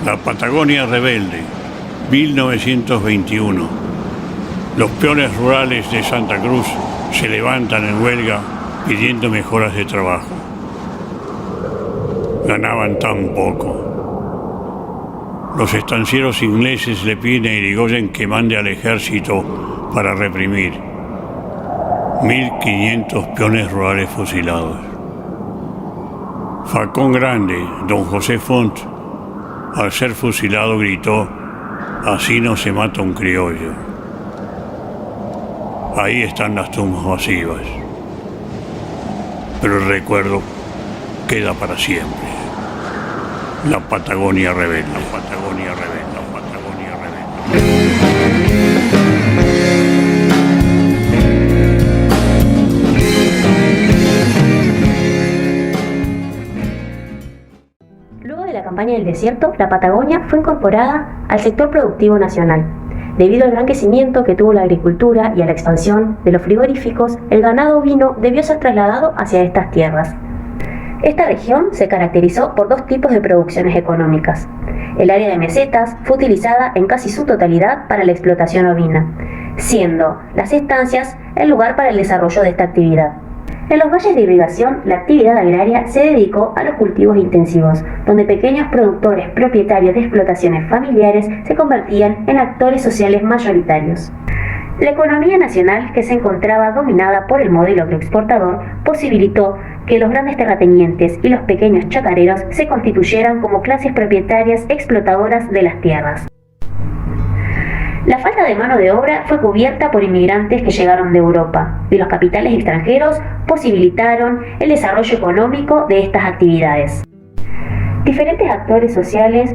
La Patagonia rebelde, 1921. Los peones rurales de Santa Cruz se levantan en huelga pidiendo mejoras de trabajo. Ganaban tan poco. Los estancieros ingleses le piden a Irigoyen que mande al ejército para reprimir. 1.500 peones rurales fusilados. Falcón Grande, don José Font, al ser fusilado gritó: "Así no se mata un criollo". Ahí están las tumbas masivas, pero el recuerdo queda para siempre. La Patagonia rebelde, la Patagonia rebelde, la Patagonia rebelde. Luego de la campaña del desierto, la Patagonia fue incorporada al sector productivo nacional. Debido al gran crecimiento que tuvo la agricultura y a la expansión de los frigoríficos, el ganado ovino debió ser trasladado hacia estas tierras. Esta región se caracterizó por dos tipos de producciones económicas. El área de mesetas fue utilizada en casi su totalidad para la explotación ovina, siendo las estancias el lugar para el desarrollo de esta actividad. En los valles de irrigación, la actividad agraria se dedicó a los cultivos intensivos, donde pequeños productores propietarios de explotaciones familiares se convertían en actores sociales mayoritarios. La economía nacional, que se encontraba dominada por el modelo agroexportador, posibilitó que los grandes terratenientes y los pequeños chacareros se constituyeran como clases propietarias explotadoras de las tierras. La falta de mano de obra fue cubierta por inmigrantes que llegaron de Europa, y los capitales extranjeros posibilitaron el desarrollo económico de estas actividades. Diferentes actores sociales,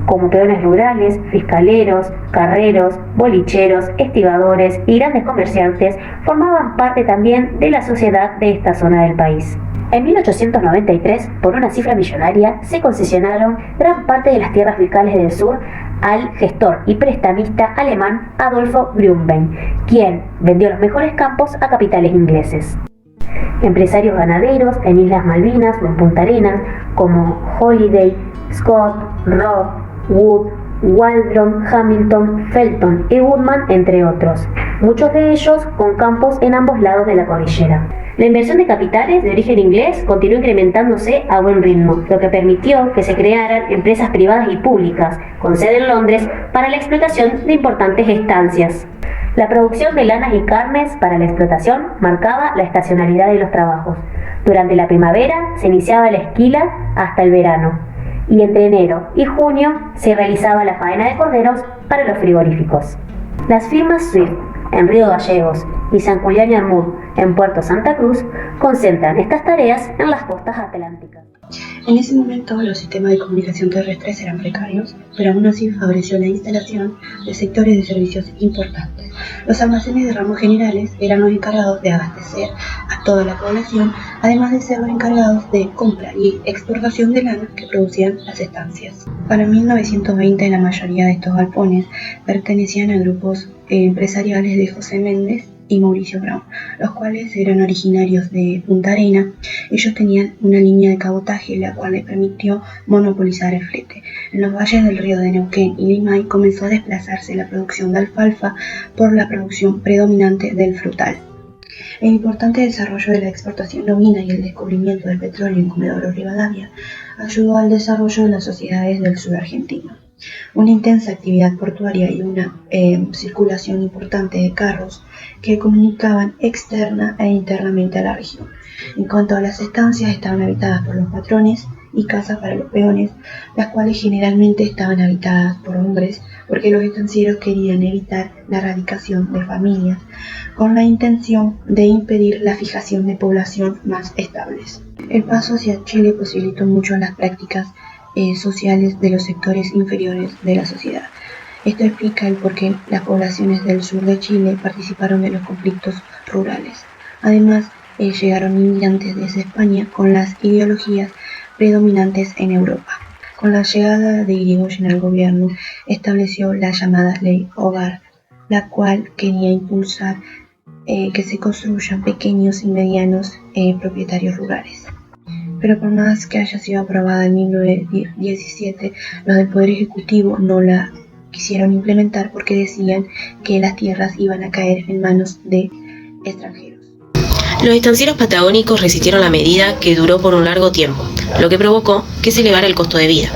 como peones rurales, fiscaleros, carreros, bolicheros, estibadores y grandes comerciantes, formaban parte también de la sociedad de esta zona del país. En 1893, por una cifra millonaria, se concesionaron gran parte de las tierras fiscales del sur al gestor y prestamista alemán Adolfo Grünbein, quien vendió los mejores campos a capitales ingleses. Empresarios ganaderos en Islas Malvinas o en Punta Arenas, como Holiday, Scott, Roth, Wood, Waldron, Hamilton, Felton y Woodman, entre otros, muchos de ellos con campos en ambos lados de la cordillera. La inversión de capitales de origen inglés continuó incrementándose a buen ritmo, lo que permitió que se crearan empresas privadas y públicas, con sede en Londres, para la explotación de importantes estancias. La producción de lanas y carnes para la explotación marcaba la estacionalidad de los trabajos. Durante la primavera se iniciaba la esquila hasta el verano, y entre enero y junio se realizaba la faena de corderos para los frigoríficos. Las firmas Swift en Río Gallegos y San Julián y Armud en Puerto Santa Cruz concentran estas tareas en las costas atlánticas. En ese momento los sistemas de comunicación terrestres eran precarios, pero aún así favoreció la instalación de sectores de servicios importantes. Los almacenes de ramos generales eran los encargados de abastecer a toda la población, además de ser los encargados de compra y exportación de lana que producían las estancias. Para 1920 la mayoría de estos galpones pertenecían a grupos empresariales de José Méndez y Mauricio Brown, los cuales eran originarios de Punta Arenas. Ellos tenían una línea de cabotaje, la cual les permitió monopolizar el flete. En los valles del río de Neuquén y Limay comenzó a desplazarse la producción de alfalfa por la producción predominante del frutal. El importante desarrollo de la exportación ovina y el descubrimiento del petróleo en Comodoro Rivadavia ayudó al desarrollo de las sociedades del sur argentino. Una intensa actividad portuaria y una circulación importante de carros que comunicaban externa e internamente a la región. En cuanto a las estancias, estaban habitadas por los patrones y casas para los peones, las cuales generalmente estaban habitadas por hombres, porque los estancieros querían evitar la radicación de familias, con la intención de impedir la fijación de población más estables. El paso hacia Chile posibilitó mucho las prácticas sociales de los sectores inferiores de la sociedad. Esto explica el por qué las poblaciones del sur de Chile participaron de los conflictos rurales. Además, llegaron inmigrantes desde España con las ideologías predominantes en Europa. Con la llegada de Irigoyen al gobierno, estableció la llamada Ley Hogar, la cual quería impulsar que se construyan pequeños y medianos propietarios rurales. Pero por más que haya sido aprobada en 1917, los del Poder Ejecutivo no la quisieron implementar porque decían que las tierras iban a caer en manos de extranjeros. Los estancieros patagónicos resistieron la medida, que duró por un largo tiempo, lo que provocó que se elevara el costo de vida.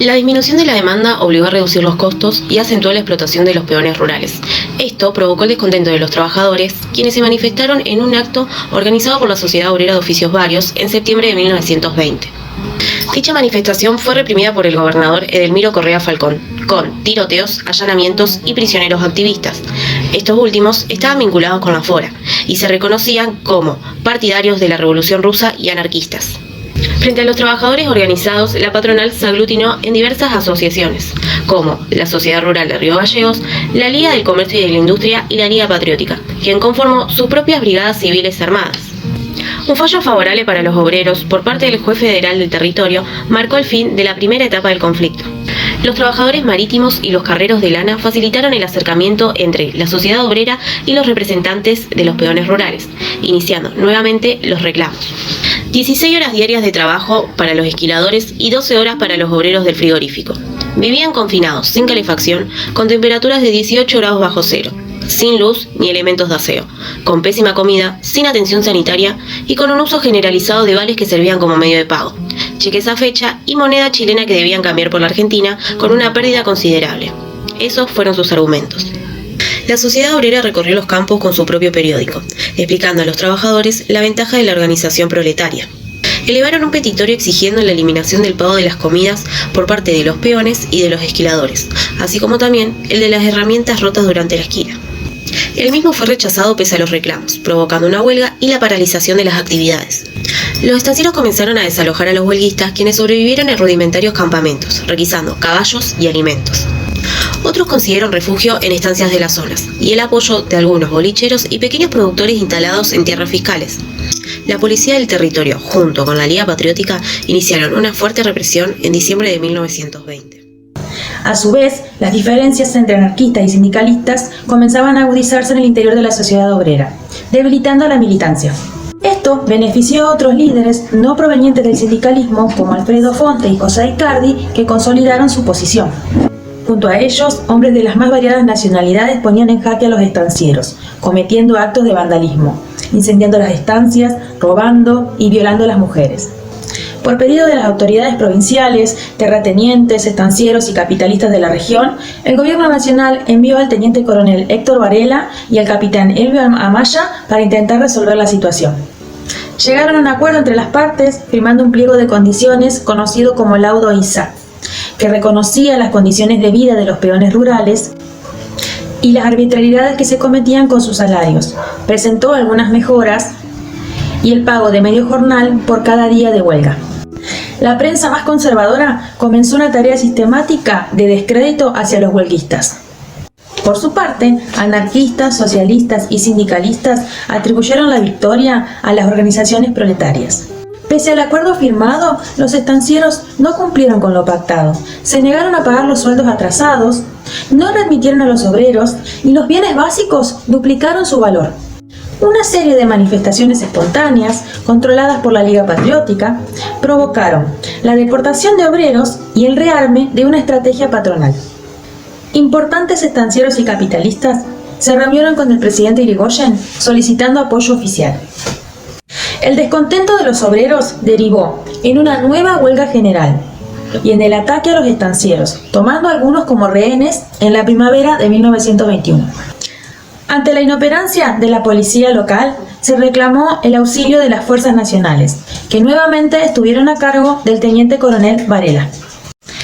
La disminución de la demanda obligó a reducir los costos y acentuó la explotación de los peones rurales. Esto provocó el descontento de los trabajadores, quienes se manifestaron en un acto organizado por la Sociedad Obrera de Oficios Varios en septiembre de 1920. Dicha manifestación fue reprimida por el gobernador Edelmiro Correa Falcón, con tiroteos, allanamientos y prisioneros activistas. Estos últimos estaban vinculados con la FORA y se reconocían como partidarios de la Revolución Rusa y anarquistas. Frente a los trabajadores organizados, la patronal se aglutinó en diversas asociaciones, como la Sociedad Rural de Río Gallegos, la Liga del Comercio y de la Industria y la Liga Patriótica, quien conformó sus propias brigadas civiles armadas. Un fallo favorable para los obreros por parte del juez federal del territorio marcó el fin de la primera etapa del conflicto. Los trabajadores marítimos y los carreros de lana facilitaron el acercamiento entre la sociedad obrera y los representantes de los peones rurales, iniciando nuevamente los reclamos. 16 horas diarias de trabajo para los esquiladores y 12 horas para los obreros del frigorífico. Vivían confinados, sin calefacción, con temperaturas de 18 grados bajo cero, sin luz ni elementos de aseo, con pésima comida, sin atención sanitaria y con un uso generalizado de vales que servían como medio de pago, cheques a fecha y moneda chilena que debían cambiar por la Argentina con una pérdida considerable. Esos fueron sus argumentos. La sociedad obrera recorrió los campos con su propio periódico, explicando a los trabajadores la ventaja de la organización proletaria. Elevaron un petitorio exigiendo la eliminación del pago de las comidas por parte de los peones y de los esquiladores, así como también el de las herramientas rotas durante la esquila. El mismo fue rechazado pese a los reclamos, provocando una huelga y la paralización de las actividades. Los estancieros comenzaron a desalojar a los huelguistas, quienes sobrevivieron en rudimentarios campamentos, requisando caballos y alimentos. Otros consiguieron refugio en estancias de las zonas y el apoyo de algunos bolicheros y pequeños productores instalados en tierras fiscales. La policía del territorio, junto con la Liga Patriótica, iniciaron una fuerte represión en diciembre de 1920. A su vez, las diferencias entre anarquistas y sindicalistas comenzaban a agudizarse en el interior de la sociedad obrera, debilitando a la militancia. Esto benefició a otros líderes no provenientes del sindicalismo, como Alfredo Fonte y José Icardi, que consolidaron su posición. Junto a ellos, hombres de las más variadas nacionalidades ponían en jaque a los estancieros, cometiendo actos de vandalismo, incendiando las estancias, robando y violando a las mujeres. Por pedido de las autoridades provinciales, terratenientes, estancieros y capitalistas de la región, el gobierno nacional envió al teniente coronel Héctor Varela y al capitán Elvio Amaya para intentar resolver la situación. Llegaron a un acuerdo entre las partes, firmando un pliego de condiciones conocido como Laudo ISA, que reconocía las condiciones de vida de los peones rurales y las arbitrariedades que se cometían con sus salarios. Presentó algunas mejoras y el pago de medio jornal por cada día de huelga. La prensa más conservadora comenzó una tarea sistemática de descrédito hacia los huelguistas. Por su parte, anarquistas, socialistas y sindicalistas atribuyeron la victoria a las organizaciones proletarias. Pese al acuerdo firmado, los estancieros no cumplieron con lo pactado, se negaron a pagar los sueldos atrasados, no readmitieron a los obreros y los bienes básicos duplicaron su valor. Una serie de manifestaciones espontáneas, controladas por la Liga Patriótica, provocaron la deportación de obreros y el rearme de una estrategia patronal. Importantes estancieros y capitalistas se reunieron con el presidente Irigoyen solicitando apoyo oficial. El descontento de los obreros derivó en una nueva huelga general y en el ataque a los estancieros, tomando a algunos como rehenes en la primavera de 1921. Ante la inoperancia de la policía local, se reclamó el auxilio de las fuerzas nacionales, que nuevamente estuvieron a cargo del teniente coronel Varela.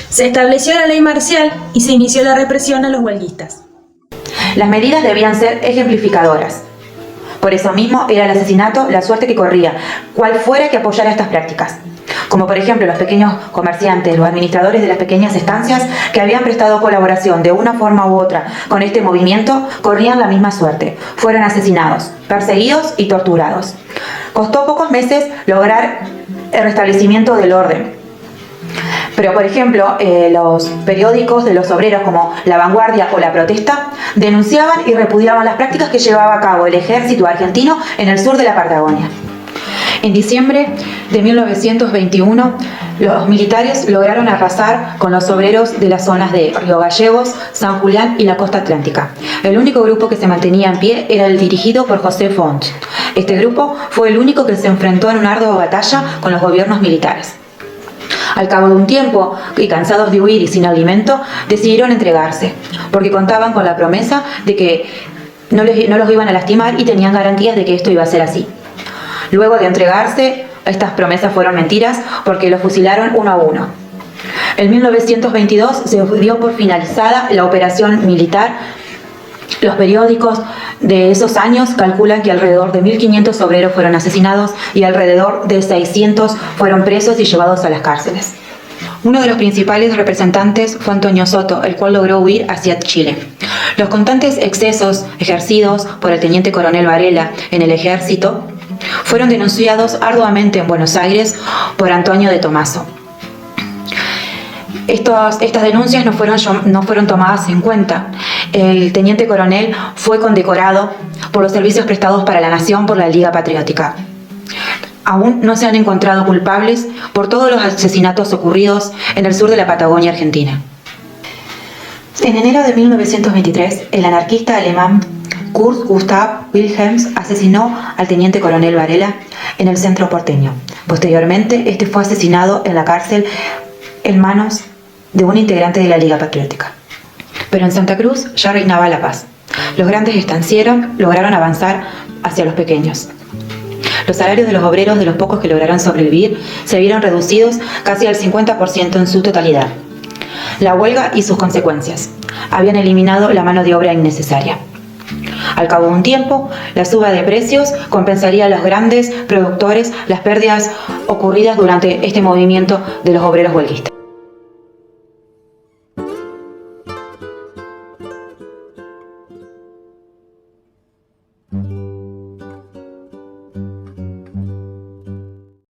Se estableció la ley marcial y se inició la represión a los huelguistas. Las medidas debían ser ejemplificadoras. Por eso mismo era el asesinato la suerte que corría, cual fuera que apoyara estas prácticas. Como por ejemplo los pequeños comerciantes, los administradores de las pequeñas estancias que habían prestado colaboración de una forma u otra con este movimiento, corrían la misma suerte. Fueron asesinados, perseguidos y torturados. Costó pocos meses lograr el restablecimiento del orden. Pero, por ejemplo, los periódicos de los obreros como La Vanguardia o La Protesta denunciaban y repudiaban las prácticas que llevaba a cabo el ejército argentino en el sur de la Patagonia. En diciembre de 1921, los militares lograron arrasar con los obreros de las zonas de Río Gallegos, San Julián y la costa atlántica. El único grupo que se mantenía en pie era el dirigido por José Font. Este grupo fue el único que se enfrentó en una ardua batalla con los gobiernos militares. Al cabo de un tiempo, y cansados de huir y sin alimento, decidieron entregarse, porque contaban con la promesa de que no los iban a lastimar y tenían garantías de que esto iba a ser así. Luego de entregarse, estas promesas fueron mentiras porque los fusilaron uno a uno. En 1922 se dio por finalizada la operación militar. Los periódicos de esos años calculan que alrededor de 1.500 obreros fueron asesinados y alrededor de 600 fueron presos y llevados a las cárceles. Uno de los principales representantes fue Antonio Soto, el cual logró huir hacia Chile. Los constantes excesos ejercidos por el teniente coronel Varela en el ejército fueron denunciados arduamente en Buenos Aires por Antonio de Tomaso. Estas denuncias no fueron tomadas en cuenta. El teniente coronel fue condecorado por los servicios prestados para la nación por la Liga Patriótica. Aún no se han encontrado culpables por todos los asesinatos ocurridos en el sur de la Patagonia Argentina. En enero de 1923, el anarquista alemán Kurt Gustav Wilhelms asesinó al teniente coronel Varela en el centro porteño. Posteriormente, este fue asesinado en la cárcel en manos de un integrante de la Liga Patriótica. Pero en Santa Cruz ya reinaba la paz. Los grandes estancieros lograron avanzar hacia los pequeños. Los salarios de los obreros de los pocos que lograron sobrevivir se vieron reducidos casi al 50% en su totalidad. La huelga y sus consecuencias habían eliminado la mano de obra innecesaria. Al cabo de un tiempo, la suba de precios compensaría a los grandes productores las pérdidas ocurridas durante este movimiento de los obreros huelguistas.